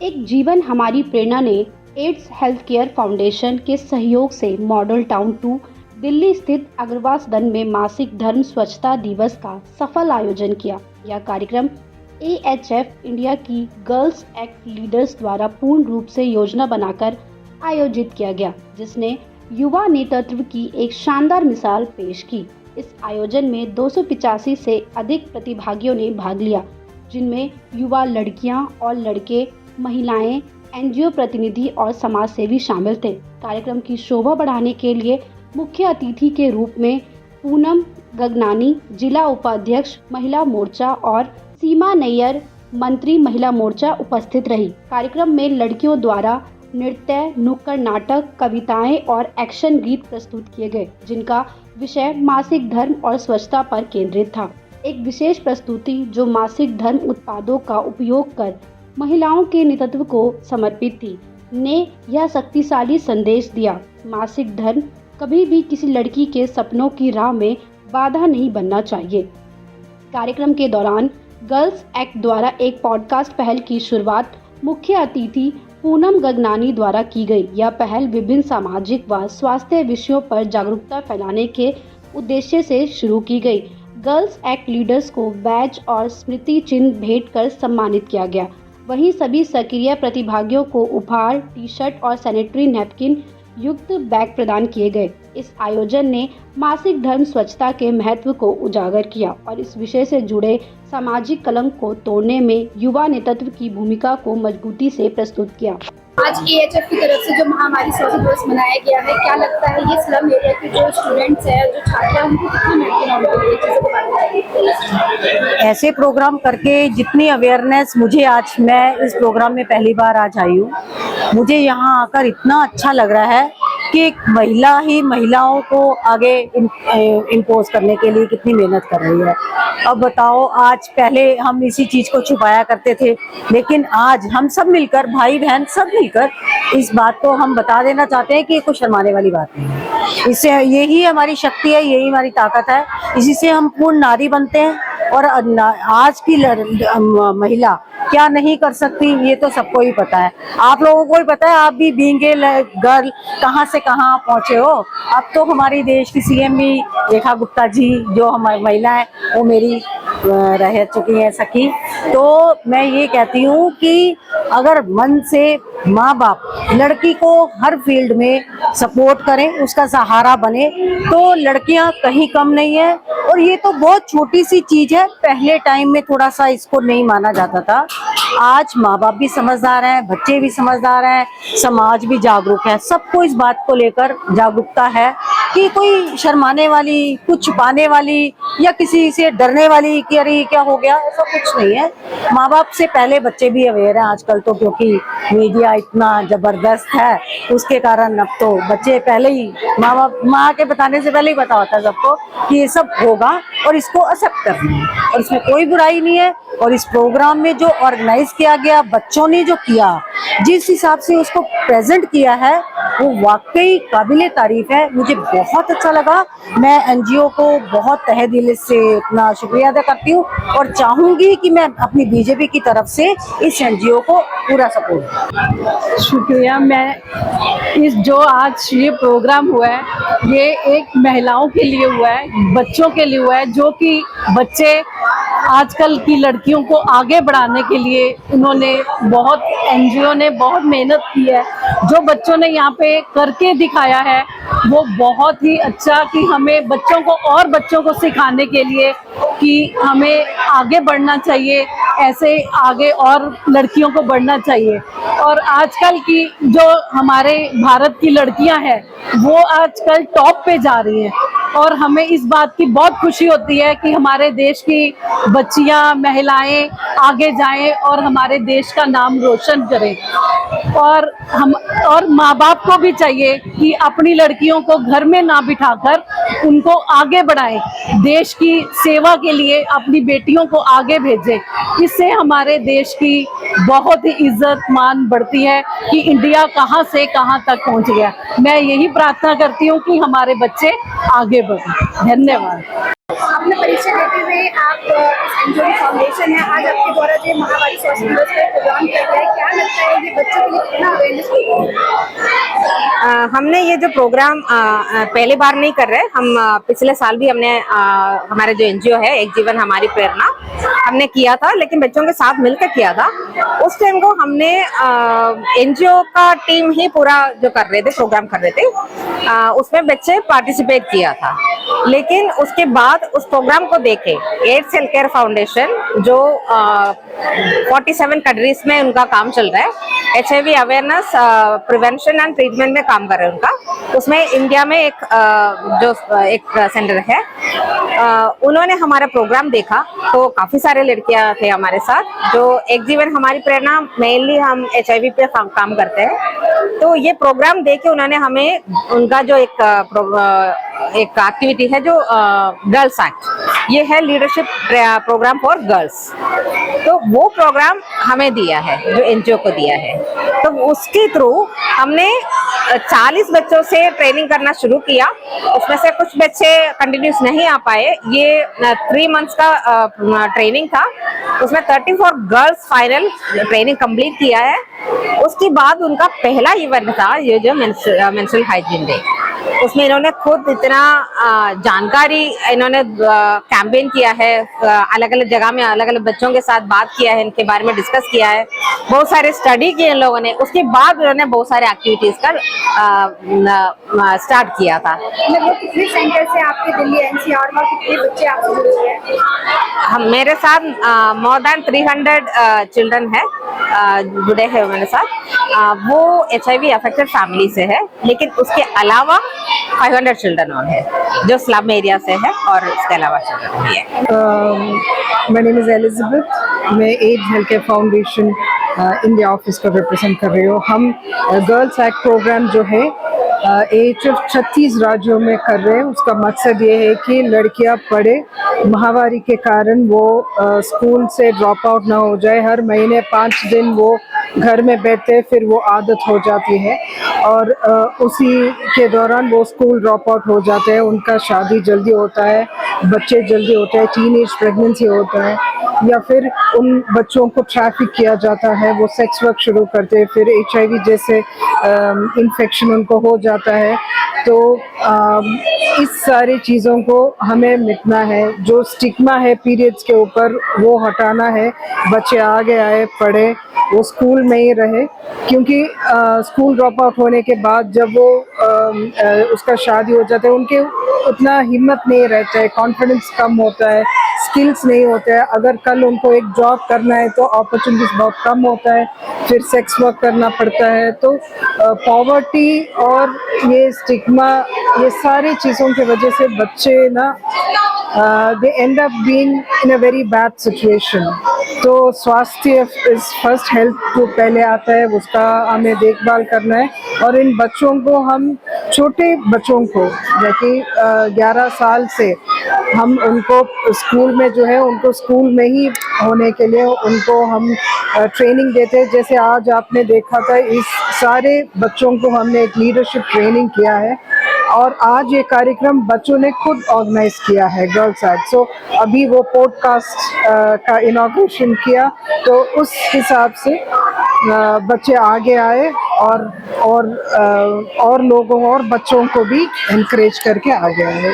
एक जीवन हमारी प्रेरणा ने एड्स हेल्थ केयर फाउंडेशन के सहयोग से मॉडल टाउन 2 दिल्ली स्थित अग्रवाल सदन में मासिक धर्म स्वच्छता दिवस का सफल आयोजन किया। यह कार्यक्रम AHF इंडिया की गर्ल्स एक्ट लीडर्स द्वारा पूर्ण रूप से योजना बनाकर आयोजित किया गया, जिसने युवा नेतृत्व की एक शानदार मिसाल पेश की। इस आयोजन में 285 से अधिक प्रतिभागियों ने भाग लिया, जिनमें युवा लड़कियां और लड़के, महिलाएं, NGO प्रतिनिधि और समाज सेवी शामिल थे। कार्यक्रम की शोभा बढ़ाने के लिए मुख्य अतिथि के रूप में पूनम गगनानी, जिला उपाध्यक्ष महिला मोर्चा, और सीमा नैयर, मंत्री महिला मोर्चा उपस्थित रही। कार्यक्रम में लड़कियों द्वारा नृत्य, नुक्कड़ नाटक, कविताएं और एक्शन गीत प्रस्तुत किए गए, जिनका विषय मासिक धर्म और स्वच्छता पर केंद्रित था। एक विशेष प्रस्तुति जो मासिक धर्म उत्पादों का उपयोग कर महिलाओं के नेतृत्व को समर्पित थी, ने यह शक्तिशाली संदेश दिया: मासिक धर्म कभी भी किसी लड़की के सपनों की राह में बाधा नहीं बनना चाहिए। कार्यक्रम के दौरान गर्ल्स एक्ट द्वारा एक पॉडकास्ट पहल की शुरुआत मुख्य अतिथि पूनम गगनानी द्वारा की गई। यह पहल विभिन्न सामाजिक व स्वास्थ्य विषयों पर जागरूकता फैलाने के उद्देश्य से शुरू की गई। गर्ल्स एक्ट लीडर्स को बैज और स्मृति चिन्ह भेंट कर सम्मानित किया गया। वहीं सभी सक्रिय प्रतिभागियों को उपहार, टी-शर्ट और सैनिटरी नैपकिन युक्त बैग प्रदान किए गए। इस आयोजन ने मासिक धर्म स्वच्छता के महत्व को उजागर किया और इस विषय से जुड़े सामाजिक कलंक को तोड़ने में युवा नेतृत्व की भूमिका को मजबूती से प्रस्तुत किया। आज AHF की तरफ से जो महामारी स्वास्थ्य दिवस मनाया गया है, क्या लगता है ये स्लम एरिया के जो स्टूडेंट्स हैं, जो छात्र हैं, उनको कितना महत्वपूर्ण है? ऐसे प्रोग्राम करके जितनी अवेयरनेस मुझे, आज मैं इस प्रोग्राम में पहली बार आज आई हूँ, मुझे यहाँ आकर इतना अच्छा लग रहा है कि एक महिला ही महिलाओं को आगे इम्पोज करने के लिए कितनी मेहनत कर रही है। अब बताओ, आज पहले हम इसी चीज को छुपाया करते थे, लेकिन आज हम सब मिलकर, भाई बहन सब मिलकर, इस बात को हम बता देना चाहते हैं कि ये कुछ शर्माने वाली बात नहीं है। इससे यही हमारी शक्ति है, यही हमारी ताकत है, इसी से हम पूर्ण नारी बनते हैं। और आज की महिला क्या नहीं कर सकती, ये तो सबको ही पता है। आप लोगों को भी पता है, आप भी बीइंग ए गर्ल कहाँ से कहाँ पहुँचे हो। अब तो हमारी देश की CM भी रेखा गुप्ता जी, जो हमारी महिला है, वो मेरी रह चुकी है सखी। तो मैं ये कहती हूँ कि अगर मन से माँ बाप लड़की को हर फील्ड में सपोर्ट करें, उसका सहारा बने, तो लड़कियां कहीं कम नहीं है। और ये तो बहुत छोटी सी चीज है, पहले टाइम में थोड़ा सा इसको नहीं माना जाता था। आज माँ बाप भी समझदार हैं, बच्चे भी समझदार हैं, समाज भी जागरूक है, सबको इस बात को लेकर जागरूकता है कि कोई शर्माने वाली, कुछ छुपाने वाली या किसी से डरने वाली कि अरे क्या हो गया, ऐसा कुछ नहीं है। माँ बाप से पहले बच्चे भी अवेयर हैं आजकल तो, क्योंकि मीडिया इतना जबरदस्त है, उसके कारण अब तो बच्चे पहले ही, माँ के बताने से पहले ही पता होता है सबको कि ये सब होगा और इसको एक्सेप्ट करना है, और इसमें कोई बुराई नहीं है। और इस प्रोग्राम में जो ऑर्गेनाइज किया गया, बच्चों ने जो किया, जिस हिसाब से उसको प्रेजेंट किया है, वो वाकई काबिले तारीफ है। मुझे बहुत अच्छा लगा। मैं NGO को बहुत तहे दिल से अपना शुक्रिया अदा करती हूँ और चाहूंगी कि मैं अपनी BJP की तरफ से इस NGO को पूरा सपोर्ट। शुक्रिया। मैं इस जो आज ये प्रोग्राम हुआ है, ये एक महिलाओं के लिए हुआ है, बच्चों के लिए हुआ है, जो कि बच्चे आजकल की लड़कियों को आगे बढ़ाने के लिए उन्होंने बहुत, NGO ने बहुत मेहनत की है। जो बच्चों ने यहाँ पे करके दिखाया है वो बहुत ही अच्छा, कि हमें बच्चों को और बच्चों को सिखाने के लिए कि हमें आगे बढ़ना चाहिए, ऐसे आगे और लड़कियों को बढ़ना चाहिए। और आजकल की जो हमारे भारत की लड़कियां हैं, वो आजकल टॉप पे जा रही हैं और हमें इस बात की बहुत खुशी होती है कि हमारे देश की बच्चियां, महिलाएं आगे जाएं और हमारे देश का नाम रोशन करें। और माँ बाप को भी चाहिए कि अपनी लड़कियों को घर में ना बिठाकर उनको आगे बढ़ाएं, देश की सेवा के लिए अपनी बेटियों को आगे भेजें। इससे हमारे देश की बहुत ही इज्जत मान बढ़ती है कि इंडिया कहां से कहां तक पहुंच गया। मैं यही प्रार्थना करती हूं कि हमारे बच्चे आगे बढ़ें। धन्यवाद। अपना परिचय देते हुए, आप इस NGO फाउंडेशन है, आज आपके द्वारा जो महामारी स्वास्थ्य दिवस पर प्रोग्राम किया गया है, क्या लगता है के लिए कितना अवेयरनेस? हमने ये जो प्रोग्राम पहली बार नहीं कर रहे, हम पिछले साल भी हमने हमारे जो एनजीओ है एक जीवन हमारी प्रेरणा हमने किया था, लेकिन बच्चों के साथ मिलकर किया था। उस टाइम को हमने एनजीओ का टीम ही पूरा जो कर रहे थे, प्रोग्राम कर रहे थे, उसमें बच्चे पार्टिसिपेट किया था। लेकिन उसके बाद उस प्रोग्राम को देखे एड्स हेल्थ केयर फाउंडेशन जो 47 कंट्रीज में उनका काम चल रहा है, HIV awareness prevention and treatment में काम कर रहे हैं उनका, उसमें इंडिया में एक सेंटर है। उन्होंने हमारा प्रोग्राम देखा तो काफी सारे लड़कियां थे हमारे साथ। जो एक जीवन हमारी प्रेरणा मेनली हम HIV पे काम करते हैं, तो ये प्रोग्राम देख के उन्होंने हमें उनका जो एक एक्टिविटी है जो गर्ल्स एक्ट, ये है लीडरशिप प्रोग्राम फॉर गर्ल्स, तो वो प्रोग्राम हमें दिया है, जो एनजीओ को दिया है। तो उसके थ्रू हमने 40 बच्चों से ट्रेनिंग करना शुरू किया। उसमें से कुछ बच्चे कंटिन्यूस नहीं आ पाए, ये 3 मंथ्स का ट्रेनिंग था, उसमें 34 गर्ल्स फाइनल ट्रेनिंग कंप्लीट किया है। उसके बाद उनका पहला इवेंट था ये जो मेंस्ट्रुअल हाइजीन डे, उसमें इन्होंने खुद इतना जानकारी इन्होंने कैंपेन किया है, अलग अलग जगह में अलग अलग बच्चों के साथ बात किया है, इनके बारे में डिस्कस किया है, बहुत सारे स्टडी किए इन लोगों ने। उसके बाद उन्होंने बहुत सारे एक्टिविटीज का स्टार्ट किया था। लगभग कितने सेंटर से आपके दिल्ली NCR में कितने बच्चे आपसे जुड़े हुए हैं? हम मेरे साथ मोर देन 300 चिल्ड्रन है जुड़े हैं मेरे साथ। वो HIV अफेक्टेड फैमिली से है, लेकिन उसके अलावा 500 चिल्ड्रन और है जो स्लम एरिया से है, और इसके अलावा चिल्ड्रन भी है। माय नेम इज़ एलिजाबेथ, मैं AIDS health care foundation India office को रिप्रेजेंट कर रही हूँ। हम गर्ल्स एक्ट प्रोग्राम जो है एज 36 राज्यों में कर रहे हैं। उसका मकसद ये है कि लड़कियां पढ़े, महामारी के कारण वो स्कूल से ड्रॉप आउट ना हो जाए। हर महीने 5 दिन वो घर में बैठते, फिर वो आदत हो जाती है और उसी के दौरान वो स्कूल ड्रॉप आउट हो जाते हैं। उनका शादी जल्दी होता है, बच्चे जल्दी होते हैं, टीनेज प्रेगनेंसी होता है, या फिर उन बच्चों को ट्रैफिक किया जाता है, वो सेक्स वर्क शुरू करते हैं, फिर HIV जैसे इन्फेक्शन उनको हो जाता है। तो इस सारी चीज़ों को हमें मिटना है। जो स्टिग्मा है पीरियड्स के ऊपर वो हटाना है। बच्चे आगे आए, पढ़े, वो स्कूल में ही रहे, क्योंकि स्कूल ड्रॉप आउट होने के बाद जब वो उसका शादी हो जाता है, उनके उतना हिम्मत नहीं रहता है, कॉन्फिडेंस कम होता है, स्किल्स नहीं होते हैं। अगर कल उनको एक जॉब करना है तो अपॉर्चुनिटीज बहुत कम होता है, फिर सेक्स वर्क करना पड़ता है। तो पॉवर्टी और ये स्टिग्मा, ये सारी चीज़ों की वजह से बच्चे ना they end up being in a very bad situation। तो स्वास्थ्य इज फर्स्ट, हेल्थ जो पहले आता है उसका हमें देखभाल करना है। और इन बच्चों को, हम छोटे बच्चों को जैसे 11 साल से हम उनको स्कूल में जो है, उनको स्कूल में ही होने के लिए उनको हम ट्रेनिंग देते हैं। जैसे आज आपने देखा था, इस सारे बच्चों को हमने एक लीडरशिप ट्रेनिंग किया है और आज ये कार्यक्रम बच्चों ने खुद ऑर्गेनाइज किया है, गर्ल्स एक्ट। सो अभी वो पॉडकास्ट का इनॉग्रेशन किया, तो उस हिसाब से बच्चे आगे आए और लोगों और बच्चों को भी एनकरेज करके आगे आए।